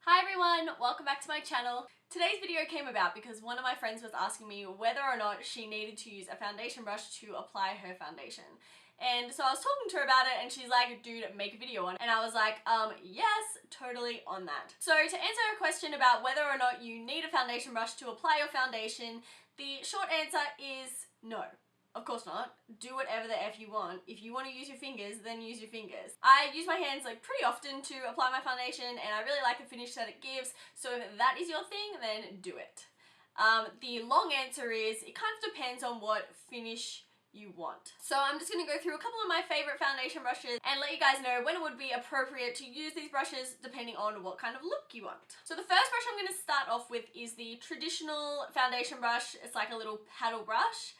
Hi everyone, welcome back to my channel. Today's video came about because one of my friends was asking me whether or not she needed to use a foundation brush to apply her foundation. And so I was talking to her about it and she's like, dude, make a video on it. And I was like, yes, totally on that. So to answer her question about whether or not you need a foundation brush to apply your foundation, the short answer is no. Of course not. Do whatever the F you want. If you want to use your fingers, then use your fingers. I use my hands like pretty often to apply my foundation and I really like the finish that it gives, so if that is your thing, then do it. The long answer is, it kind of depends on what finish you want. So I'm just going to go through a couple of my favorite foundation brushes and let you guys know when it would be appropriate to use these brushes depending on what kind of look you want. So the first brush I'm going to start off with is the traditional foundation brush. It's like a little paddle brush.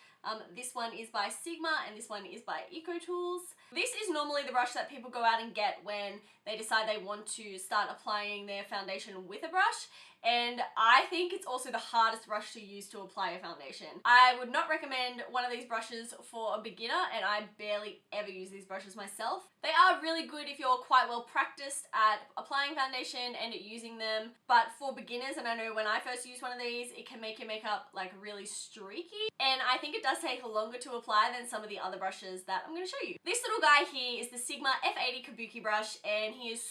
This one is by Sigma and this one is by EcoTools. This is normally the brush that people go out and get when they decide they want to start applying their foundation with a brush, and I think it's also the hardest brush to use to apply a foundation. I would not recommend one of these brushes for a beginner, and I barely ever use these brushes myself. They are really good if you're quite well practiced at applying foundation and using them, but for beginners, and I know when I first used one of these, it can make your makeup like really streaky, and I think it does take longer to apply than some of the other brushes that I'm going to show you. This little guy here is the Sigma F80 Kabuki brush, and he is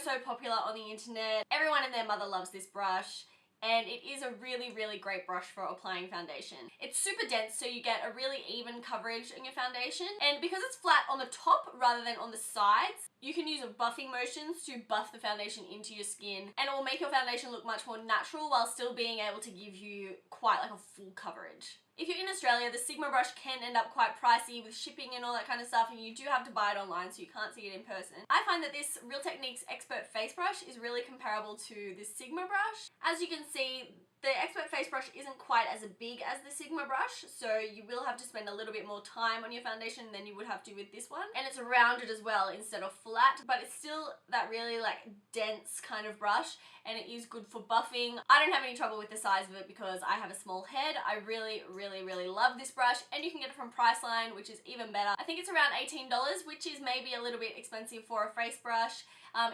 so popular on the internet. Everyone and their mother loves this brush, and it is a really great brush for applying foundation. It's super dense, so you get a really even coverage in your foundation, and because it's flat on the top rather than on the sides, you can use buffing motions to buff the foundation into your skin, and it will make your foundation look much more natural while still being able to give you quite like a full coverage. If you're in Australia, the Sigma brush can end up quite pricey with shipping and all that kind of stuff, and you do have to buy it online so you can't see it in person. I find that this Real Techniques Expert Face Brush is really comparable to the Sigma brush. As you can see, the Expert Face Brush isn't quite as big as the Sigma brush, so you will have to spend a little bit more time on your foundation than you would have to with this one. And it's rounded as well instead of flat, but it's still that really like dense kind of brush, and it is good for buffing. I don't have any trouble with the size of it because I have a small head. I really love this brush, and you can get it from Priceline, which is even better. I think it's around $18, which is maybe a little bit expensive for a face brush.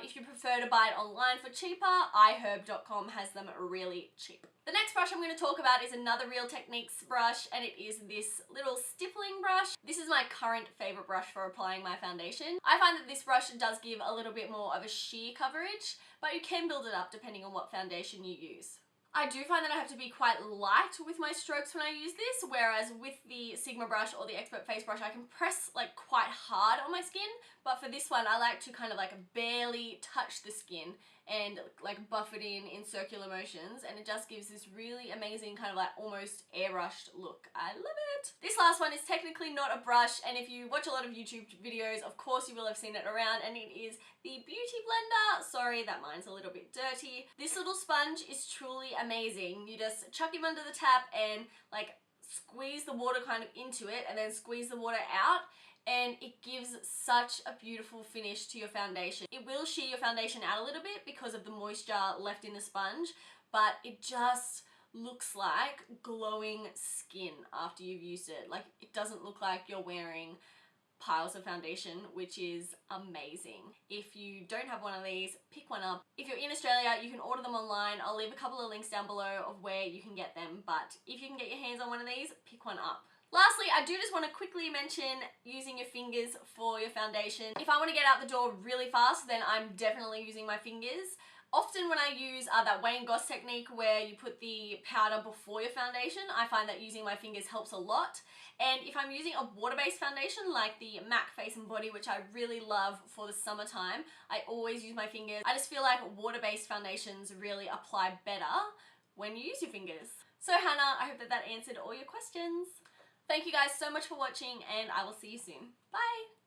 If you prefer to buy it online for cheaper, iherb.com has them really cheap. The next brush I'm going to talk about is another Real Techniques brush, and it is this little stippling brush. This is my current favorite brush for applying my foundation. I find that this brush does give a little bit more of a sheer coverage, but you can build it up depending on what foundation you use. I do find that I have to be quite light with my strokes when I use this, whereas with the Sigma brush or the Expert Face Brush, I can press like quite hard on my skin, but for this one, I like to kind of like barely touch the skin and like buff it in circular motions, and it just gives this really amazing kind of like almost airbrushed look. I love it! This last one is technically not a brush, and if you watch a lot of YouTube videos, of course you will have seen it around, and it is the Beauty Blender. Sorry, that mine's a little bit dirty. This little sponge is truly amazing. You just chuck him under the tap and like squeeze the water kind of into it and then squeeze the water out, and it gives such a beautiful finish to your foundation. It will sheer your foundation out a little bit because of the moisture left in the sponge, but it just looks like glowing skin after you've used it. Like, it doesn't look like you're wearing piles of foundation, which is amazing. If you don't have one of these, pick one up. If you're in Australia, you can order them online. I'll leave a couple of links down below of where you can get them, but if you can get your hands on one of these, pick one up. Lastly, I do just want to quickly mention using your fingers for your foundation. If I want to get out the door really fast, then I'm definitely using my fingers. Often when I use that Wayne Goss technique where you put the powder before your foundation, I find that using my fingers helps a lot. And if I'm using a water-based foundation like the MAC Face and Body, which I really love for the summertime, I always use my fingers. I just feel like water-based foundations really apply better when you use your fingers. So Hannah, I hope that answered all your questions. Thank you guys so much for watching, and I will see you soon. Bye!